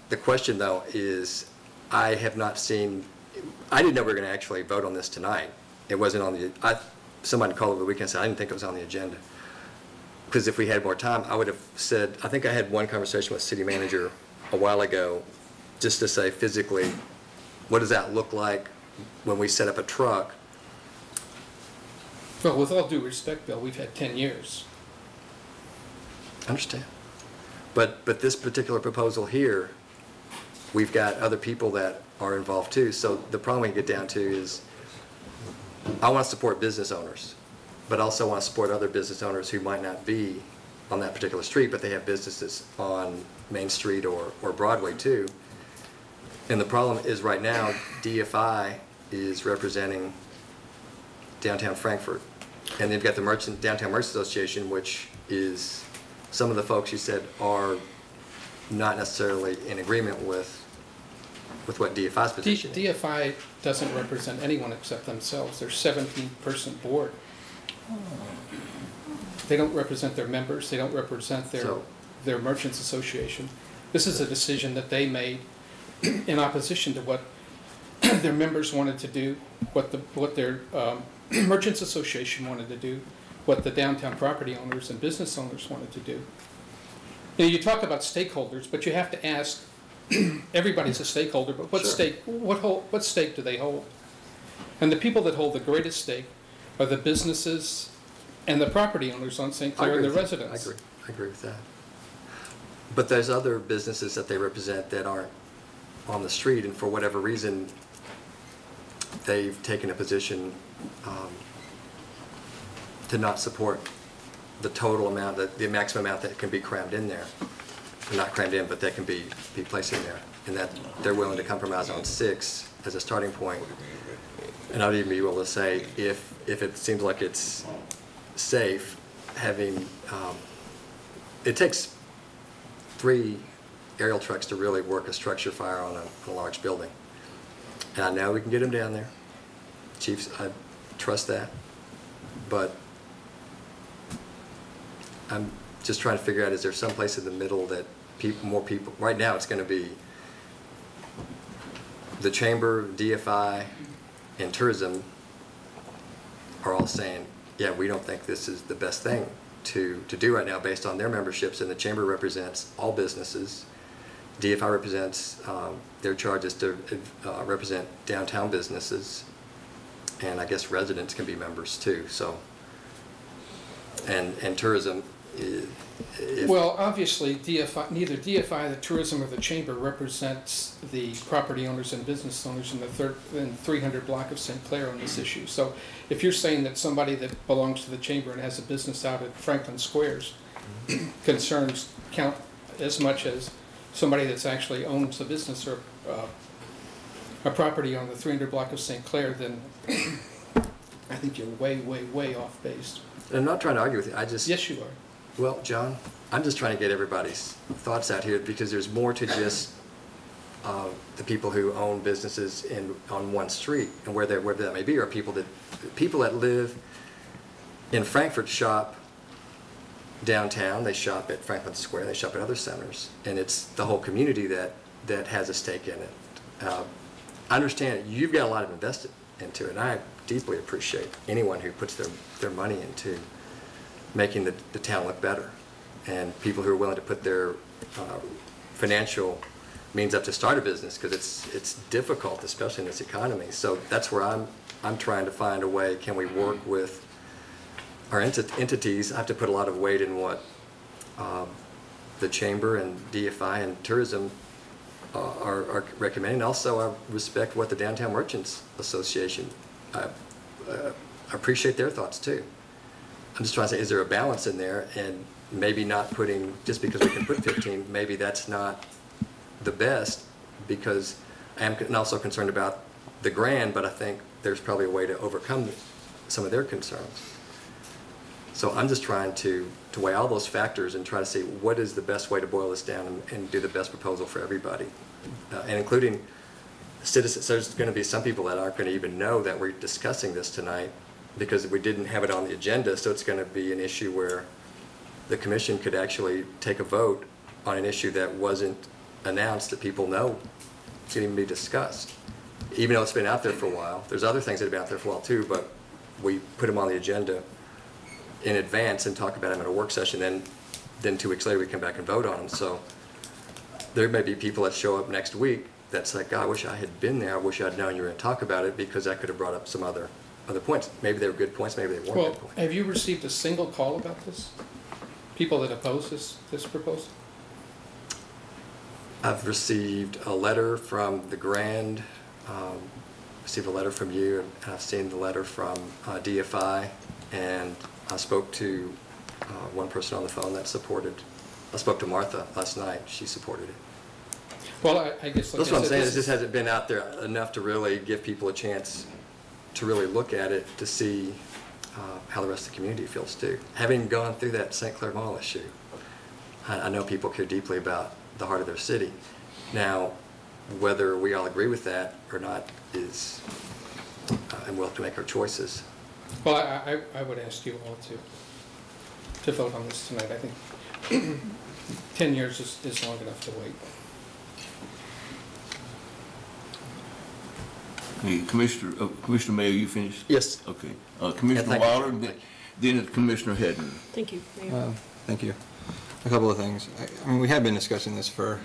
the question, though, is I have not seen, I didn't know we were going to actually vote on this tonight. It wasn't on the, somebody called over the weekend and said, I didn't think it was on the agenda. Because if we had more time, I would have said, I think I had one conversation with city manager a while ago, just to say physically, what does that look like when we set up a truck? Well, with all due respect, Bill, we've had 10 years. I understand. But this particular proposal here, we've got other people that are involved too. So the problem we get down to is, I want to support business owners, but also want to support other business owners who might not be on that particular street, but they have businesses on Main Street or Broadway too. And the problem is right now, DFI is representing downtown Frankfort. And they've got the Downtown Merchants Association, which is, some of the folks you said are not necessarily in agreement with what DFI's position is. DFI doesn't represent anyone except themselves. They're a 17-person board. They don't represent their members. They don't represent their merchants association. This is a decision that they made in opposition to what their members wanted to do, what their merchants association wanted to do, what the downtown property owners and business owners wanted to do. You talk about stakeholders, but you have to ask, everybody's a stakeholder, but what stake do they hold? And the people that hold the greatest stake are the businesses and the property owners on St. Clair and the residents. I agree with that. But there's other businesses that they represent that aren't on the street, and for whatever reason, they've taken a position to not support the total amount, the maximum amount that can be crammed in there. Not crammed in, but that can be placed in there. And that they're willing to compromise on 6 as a starting point. And I'd even be able to say, if it seems like it's safe, having, it takes 3 aerial trucks to really work a structure fire on a large building. And I know we can get them down there. Chiefs, I trust that. But I'm just trying to figure out, is there some place in the middle that more people, right now it's going to be the chamber, DFI, and tourism are all saying, yeah, we don't think this is the best thing to do right now based on their memberships, and the chamber represents all businesses. DFI represents, their charge is to represent downtown businesses, and I guess residents can be members too. So, and tourism. Well, obviously, neither DFI, the tourism, or the chamber represents the property owners and business owners in the 300 block of St. Clair on this issue. So, if you're saying that somebody that belongs to the chamber and has a business out at Franklin Square's concerns count as much as somebody that's actually owns a business or a property on the 300 block of St. Clair, then I think you're way, way, way off base. I'm not trying to argue with you. Yes, you are. Well, John, I'm just trying to get everybody's thoughts out here, because there's more to just the people who own businesses on one street, and wherever that may be, or people that live in Frankfort shop downtown. They shop at Franklin Square. They shop at other centers, and it's the whole community that has a stake in it. I understand you've got a lot of invested into it, and I deeply appreciate anyone who puts their money into making the town look better, and people who are willing to put their financial means up to start a business, because it's difficult, especially in this economy. So that's where I'm trying to find a way. Can we work with our entities? I have to put a lot of weight in what the chamber and DFI and tourism are recommending. Also, I respect what the Downtown Merchants Association. I appreciate their thoughts too. I'm just trying to say, is there a balance in there? And maybe not putting, just because we can put 15, maybe that's not the best, because I am also concerned about the grand, but I think there's probably a way to overcome some of their concerns. So I'm just trying to weigh all those factors and try to see what is the best way to boil this down and do the best proposal for everybody, and including citizens. So there's going to be some people that aren't going to even know that we're discussing this tonight, because we didn't have it on the agenda. So it's going to be an issue where the commission could actually take a vote on an issue that wasn't announced that people know can even be discussed. Even though it's been out there for a while, there's other things that have been out there for a while too, but we put them on the agenda in advance and talk about them in a work session, then 2 weeks later we come back and vote on them. So there may be people that show up next week that's like, God, I wish I had been there. I wish I'd known you were going to talk about it, because that could have brought up some other points. Maybe they were good points, maybe they weren't Well, good points. have you received a single call about this? People that oppose this proposal? I've received a letter from the Grand, received a letter from you, and I've seen the letter from DFI, and I spoke to one person on the phone that supported. I spoke to Martha last night. She supported it. Well, I guess... That's what I'm saying, is this hasn't been out there enough to really give people a chance to really look at it, to see how the rest of the community feels too. Having gone through that St. Clair Mall issue, I know people care deeply about the heart of their city. Now, whether we all agree with that or not is, and we'll have to make our choices. Well, I would ask you all to vote on this tonight. I think 10 years is long enough to wait. Hey, Commissioner Mayor, you finished? Yes. Okay. Commissioner Yeah, Waller, then it's Commissioner Hedden. Thank you, Mayor. Thank you. A couple of things. I mean, we have been discussing this for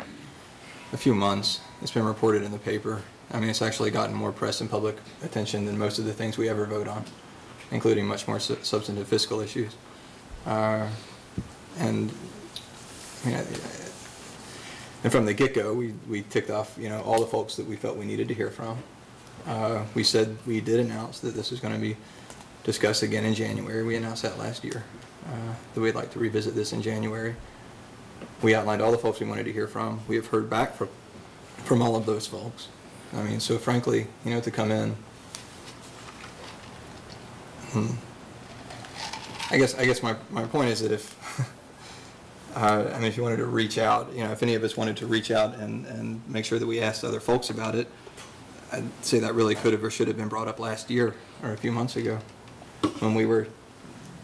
a few months. It's been reported in the paper. I mean, it's actually gotten more press and public attention than most of the things we ever vote on, including much more substantive fiscal issues. And I mean, and from the get-go, we ticked off, all the folks that we felt we needed to hear from. We said we did announce that this was going to be discussed again in January. We announced that last year, that we'd like to revisit this in January. We outlined all the folks we wanted to hear from. We have heard back from all of those folks. I mean, so frankly, to come in, I guess my point is that if, I mean, if you wanted to reach out, if any of us wanted to reach out and make sure that we asked other folks about it, I'd say that really could have or should have been brought up last year or a few months ago when we were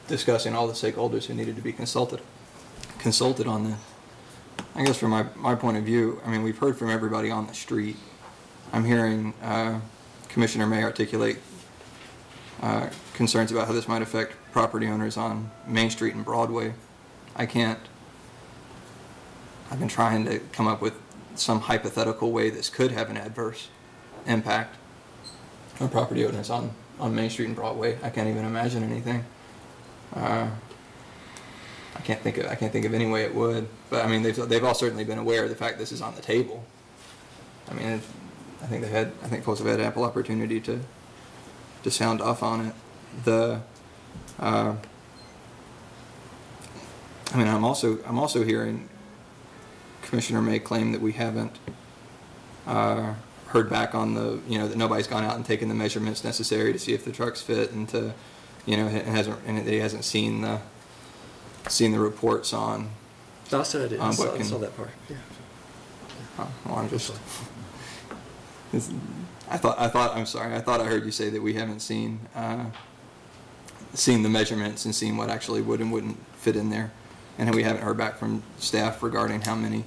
discussing all the stakeholders who needed to be consulted on this. I guess from my point of view, I mean, we've heard from everybody on the street. I'm hearing Commissioner May articulate concerns about how this might affect property owners on Main Street and Broadway. I've been trying to come up with some hypothetical way this could have an adverse impact on property owners on Main Street and Broadway. I can't even imagine anything. I can't think of any way it would. But I mean, they've all certainly been aware of the fact this is on the table. I mean, I think folks have had ample opportunity to sound off on it. I mean, I'm also hearing Commissioner May claim that we haven't heard back on that nobody's gone out and taken the measurements necessary to see if the trucks fit, and to, and that he hasn't seen the reports on. No, I said I did. I saw that part. Yeah. Well, I'm just. I'm sorry. I thought I heard you say that we haven't seen the measurements and seen what actually would and wouldn't fit in there, and we haven't heard back from staff regarding how many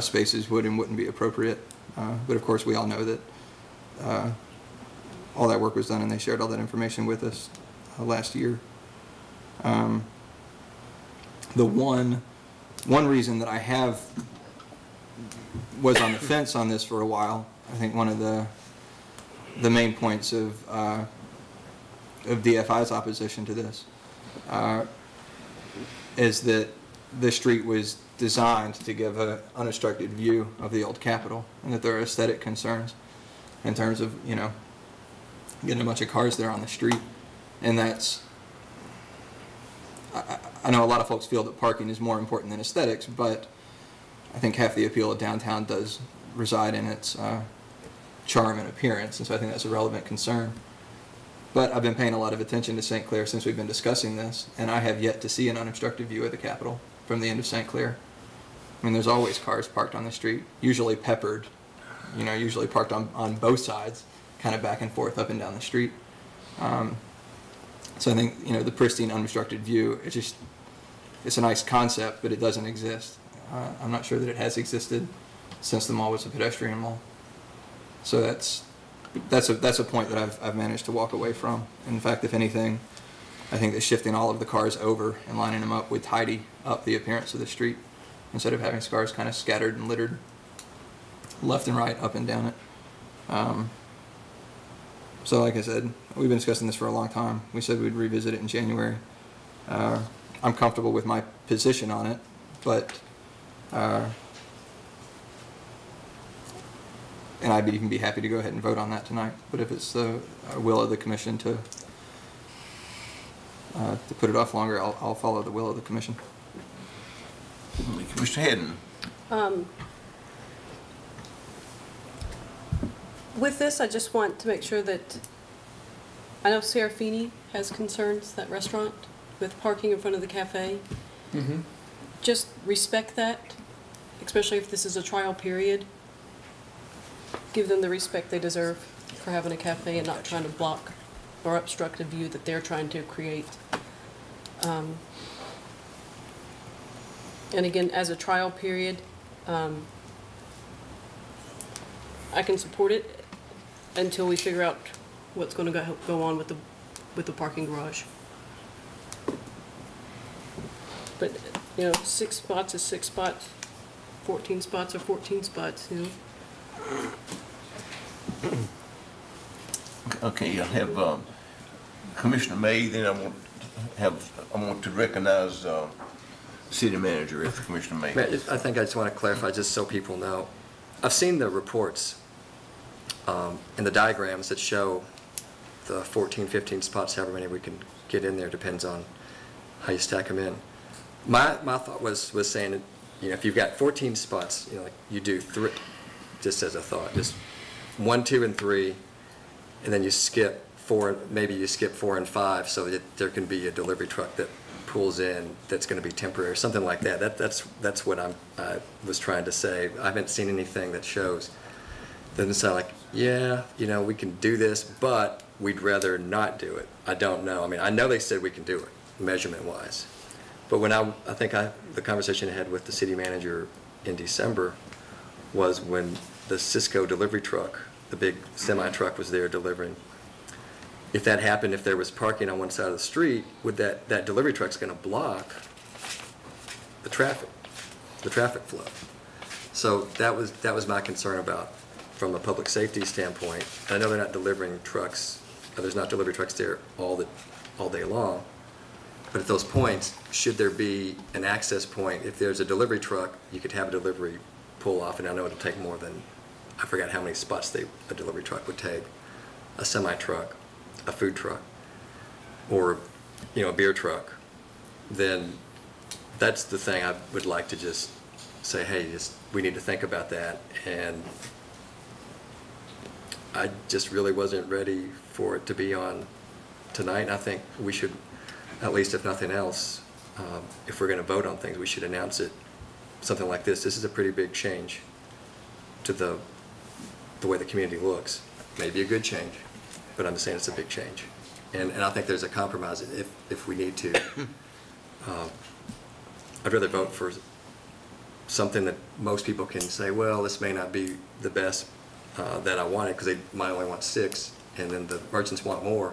spaces would and wouldn't be appropriate. But of course, we all know that all that work was done, and they shared all that information with us last year. The one reason that I was on the fence on this for a while, I think one of the main points of DFI's opposition to this is that the street was designed to give an unobstructed view of the old Capitol, and that there are aesthetic concerns in terms of getting a bunch of cars there on the street. And that's, I know a lot of folks feel that parking is more important than aesthetics, but I think half the appeal of downtown does reside in its charm and appearance, and so I think that's a relevant concern. But I've been paying a lot of attention to St. Clair since we've been discussing this, and I have yet to see an unobstructed view of the Capitol from the end of St. Clair. I mean, there's always cars parked on the street, usually peppered, usually parked on both sides, kind of back and forth up and down the street. So I think, the pristine unobstructed view, it's a nice concept, but it doesn't exist. I'm not sure that it has existed since the mall was a pedestrian mall. So that's a point that I've managed to walk away from. In fact, if anything, I think that shifting all of the cars over and lining them up would tidy up the appearance of the street instead of having cars kind of scattered and littered left and right, up and down it. So like I said, we've been discussing this for a long time. We said we'd revisit it in January. I'm comfortable with my position on it, but and I'd even be happy to go ahead and vote on that tonight. But if it's the will of the commission to put it off longer, I'll follow the will of the commission. Commissioner Hedden. With this, I just want to make sure that, I know Serafini has concerns, that restaurant, with parking in front of the cafe. Mm-hmm. Just respect that, especially if this is a trial period. Give them the respect they deserve for having a cafe and not trying to block or obstruct a view that they're trying to create. And again, as a trial period, I can support it until we figure out what's going to go on with the parking garage. But 6 spots is 6 spots, 14 spots are 14 spots. Okay, I have Commissioner May. Then I want to recognize City Manager if Commissioner May. I think I just want to clarify, just so people know. I've seen the reports and the diagrams that show the 14, 15 spots, however many we can get in there, depends on how you stack them in. My thought was saying that, if you've got 14 spots, like you do 3, just as a thought, just 1, 2, and 3, and then you skip 4, maybe you skip 4 and 5, so that there can be a delivery truck that pulls in that's going to be temporary, or something like that. That's what I was trying to say. I haven't seen anything that shows. Doesn't sound like, we can do this, but we'd rather not do it. I don't know. I mean, I know they said we can do it, measurement-wise. But when the conversation I had with the city manager in December was when the Cisco delivery truck, the big semi-truck, was there delivering. If that happened, if there was parking on one side of the street, would that delivery truck's going to block the traffic flow? So that was my concern about, from a public safety standpoint. I know they're not delivering trucks, there's not delivery trucks there all day long. But at those points, should there be an access point? If there's a delivery truck, you could have a delivery pull off, and I know it'll take more than, I forgot how many spots a delivery truck would take. A semi-truck, a food truck, or a beer truck. Then that's the thing I would like to just say, hey, we need to think about that. And I just really wasn't ready for it to be on tonight. I think we should, at least if nothing else, if we're going to vote on things, we should announce it. Something like this. This is a pretty big change to the way the community looks. Maybe a good change, but I'm just saying it's a big change. And I think there's a compromise if we need to. I'd rather vote for something that most people can say, well, this may not be the best that I wanted, because they might only want 6, and then the merchants want more.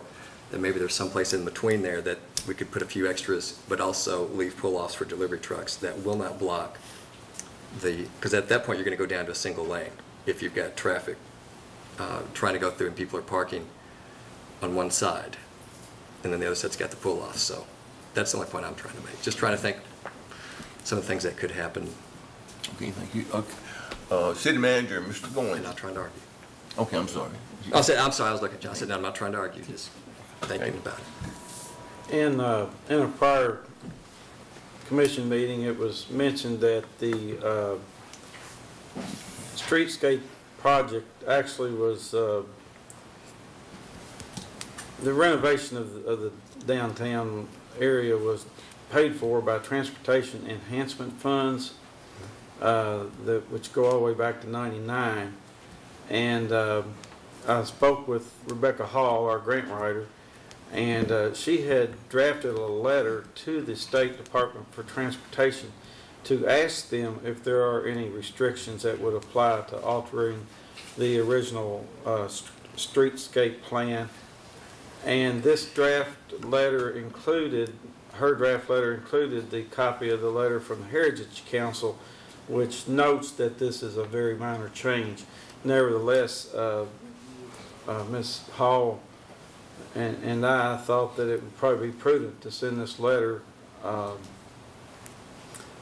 Then maybe there's some place in between there that we could put a few extras, but also leave pull-offs for delivery trucks that will not block because at that point you're going to go down to a single lane if you've got traffic trying to go through and people are parking on one side, and then the other side's got the pull-offs. So that's the only point I'm trying to make. Just trying to think some of the things that could happen. Okay, thank you. Okay. City Manager, Mr. Goins. I'm not trying to argue. Okay, I'm sorry. I'm sorry, I was looking at John. I said, no, I'm not trying to argue, just thinking about it. In a prior commission meeting, it was mentioned that the streetscape project actually was the renovation of the downtown area was paid for by transportation enhancement funds, which go all the way back to '99. And I spoke with Rebecca Hall, our grant writer, and she had drafted a letter to the State Department for Transportation to ask them if there are any restrictions that would apply to altering the original streetscape plan. And this draft letter included, her draft letter included the copy of the letter from the Heritage Council, which notes that this is a very minor change. Nevertheless, Ms. Hall and I thought that it would probably be prudent to send this letter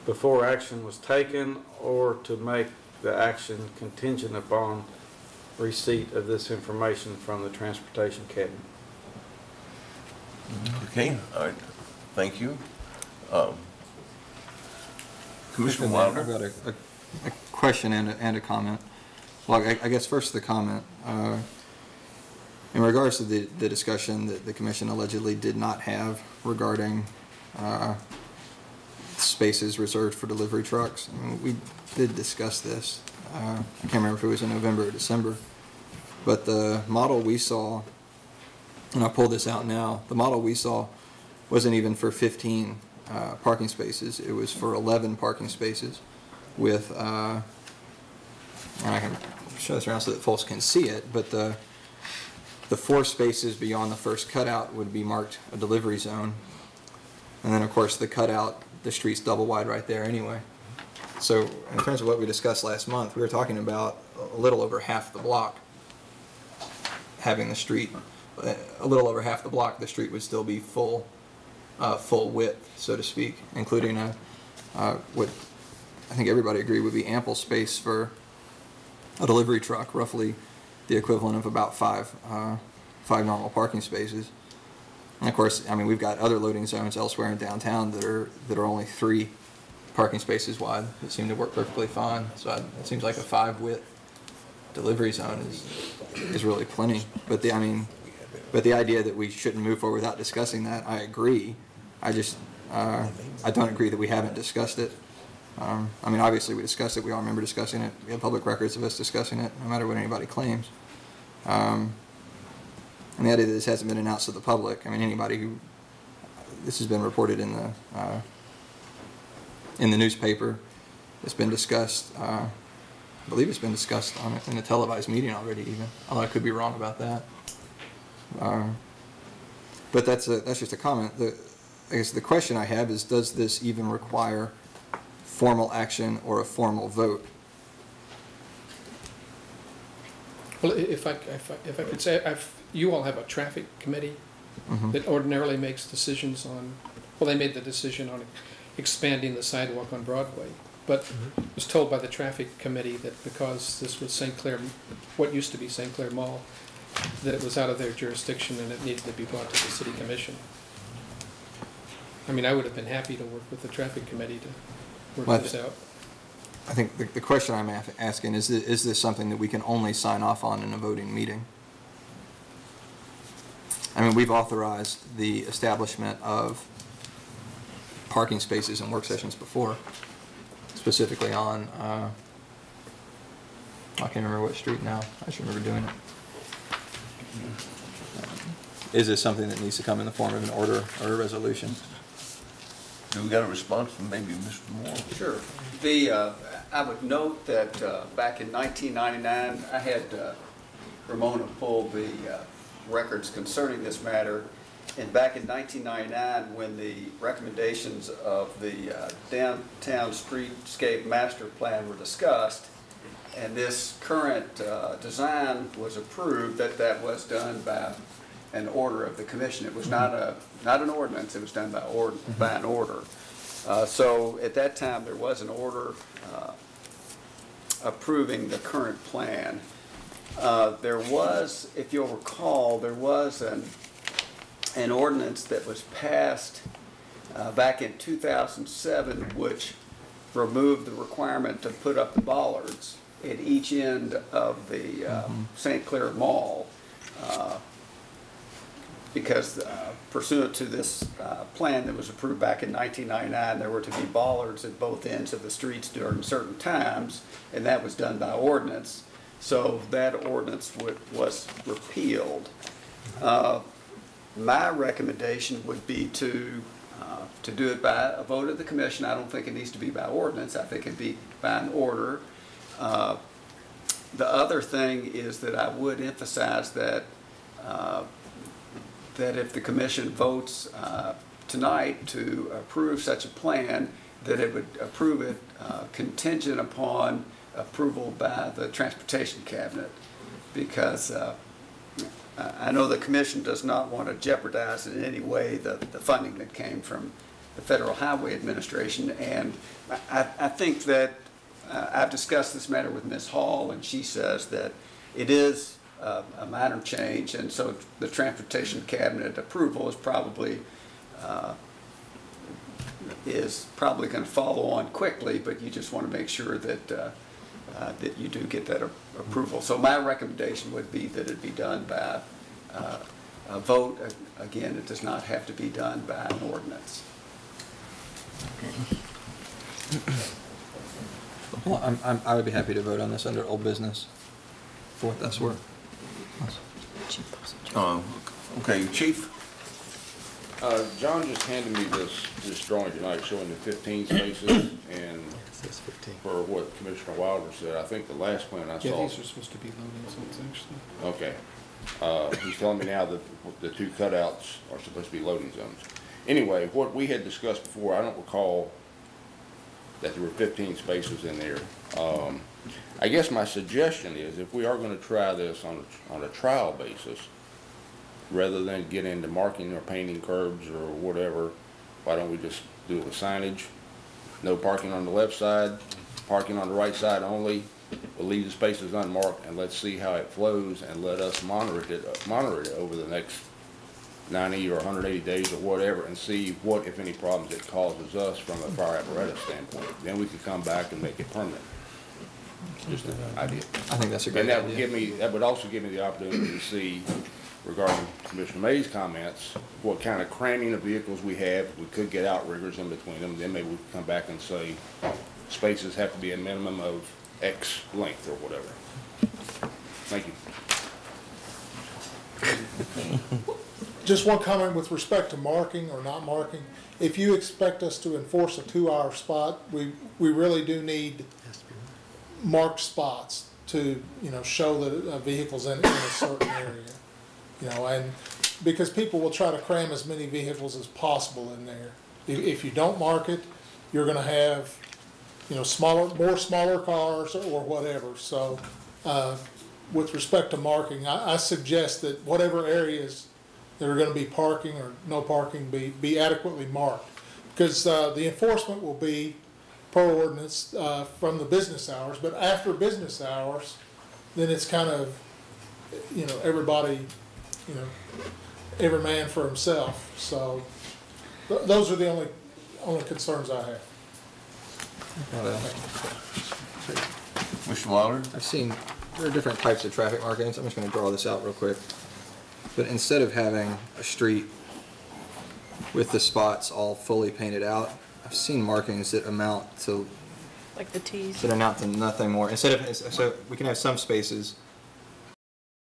before action was taken, or to make the action contingent upon receipt of this information from the Transportation Cabinet. Okay, all right, thank you. Commissioner Wilder? I've got a question and a comment. Well, I guess first the comment. In regards to the discussion that the commission allegedly did not have regarding spaces reserved for delivery trucks, I mean, we did discuss this. I can't remember if it was in November or December, but the model we saw, and I'll pull this out now, the model we saw wasn't even for 15 parking spaces. It was for 11 parking spaces with, and I can show this around so that folks can see it, but the 4 spaces beyond the first cutout would be marked a delivery zone. And then, of course, the cutout, the street's double wide right there anyway. So in terms of what we discussed last month, we were talking about a little over half the block having the street, a little over half the block, the street would still be full width, so to speak, including what I think everybody agreed would be ample space for a delivery truck, roughly the equivalent of about five normal parking spaces. And of course, I mean, we've got other loading zones elsewhere in downtown that are only 3 parking spaces wide that seem to work perfectly fine. So it seems like a 5 width delivery zone is really plenty. But the idea that we shouldn't move forward without discussing that, I agree. I just I don't agree that we haven't discussed it. I mean, obviously we discussed it. We all remember discussing it. We have public records of us discussing it, no matter what anybody claims. And the idea that this hasn't been announced to the public, I mean, anybody who, this has been reported in the newspaper, it's been discussed, I believe it's been discussed in a televised meeting already even, although I could be wrong about that. But that's just a comment. I guess the question I have is, does this even require formal action or a formal vote? Well, if I could say, you all have a traffic committee that ordinarily makes decisions on, well, they made the decision on expanding the sidewalk on Broadway, but was told by the traffic committee that because this was St. Clair, what used to be St. Clair Mall, that it was out of their jurisdiction and it needed to be brought to the city commission. I mean, I would have been happy to work with the traffic committee to work this out. I think the question I'm asking is this something that we can only sign off on in a voting meeting? I mean, we've authorized the establishment of parking spaces in work sessions before, specifically on, I can't remember what street now. I just remember doing it. Is this something that needs to come in the form of an order or a resolution? Do we got a response from maybe Mr. Moore? Sure. I would note that back in 1999, I had Ramona pull the records concerning this matter. And back in 1999, when the recommendations of the downtown streetscape master plan were discussed, and this current design was approved, that was done by an order of the commission. It was not an ordinance. It was done by an order. So at that time, there was an order approving the current plan. There was, if you'll recall, there was an ordinance that was passed back in 2007, which removed the requirement to put up the bollards at each end of the St. Clair Mall. Because pursuant to this plan that was approved back in 1999, there were to be bollards at both ends of the streets during certain times, and that was done by ordinance. So that ordinance was repealed. My recommendation would be to to do it by a vote of the commission. I don't think it needs to be by ordinance. I think it'd be by an order. The other thing is that I would emphasize that that if the commission votes tonight to approve such a plan, that it would approve it contingent upon approval by the Transportation Cabinet, because I know the commission does not want to jeopardize in any way the funding that came from the Federal Highway Administration. And I think that I've discussed this matter with Ms. Hall, and she says that it is a minor change, and so the Transportation Cabinet approval is probably going to follow on quickly, but you just want to make sure that that you do get that approval. So my recommendation would be that it be done by a vote. Again, it does not have to be done by an ordinance. Well, I would be happy to vote on this under old business for what that's worth. Okay, Chief? John just handed me this drawing tonight showing the 15 spaces, and for what Commissioner Wilder said, I think the last plan I saw. Yeah, these are supposed to be loading zones, actually. Okay. He's telling me now that the 2 cutouts are supposed to be loading zones. Anyway, what we had discussed before, I don't recall that there were 15 spaces in there. I guess my suggestion is, if we are going to try this on a trial basis, rather than get into marking or painting curbs or whatever, why don't we just do it with signage? No parking on the left side, parking on the right side only. We'll leave the spaces unmarked, and let's see how it flows, and let us monitor it over the next 90 or 180 days or whatever, and see what, if any, problems it causes us from a fire apparatus standpoint. Then we could come back and make it permanent. Just an idea. I think that's a great idea. And that would also give me the opportunity to see, regarding Commissioner May's comments, what kind of cramming of vehicles we have. We could get outriggers in between them. Then maybe we could come back and say spaces have to be a minimum of X length or whatever. Thank you. Just one comment with respect to marking or not marking. If you expect us to enforce a 2-hour spot, we really do need marked spots to, show that a vehicle's in a certain area. And because people will try to cram as many vehicles as possible in there. If you don't mark it, you're going to have, more smaller cars or whatever. So, with respect to marking, I suggest that whatever areas that are going to be parking or no parking be adequately marked, because the enforcement will be per ordinance from the business hours. But after business hours, then it's kind of, everybody. Every man for himself. So those are the only concerns I have. Mr. Wilder? I've seen, there are different types of traffic markings. I'm just going to draw this out real quick. But instead of having a street with the spots all fully painted out, I've seen markings that amount to, Like the T's. that amount to nothing more. Instead of, so we can have some spaces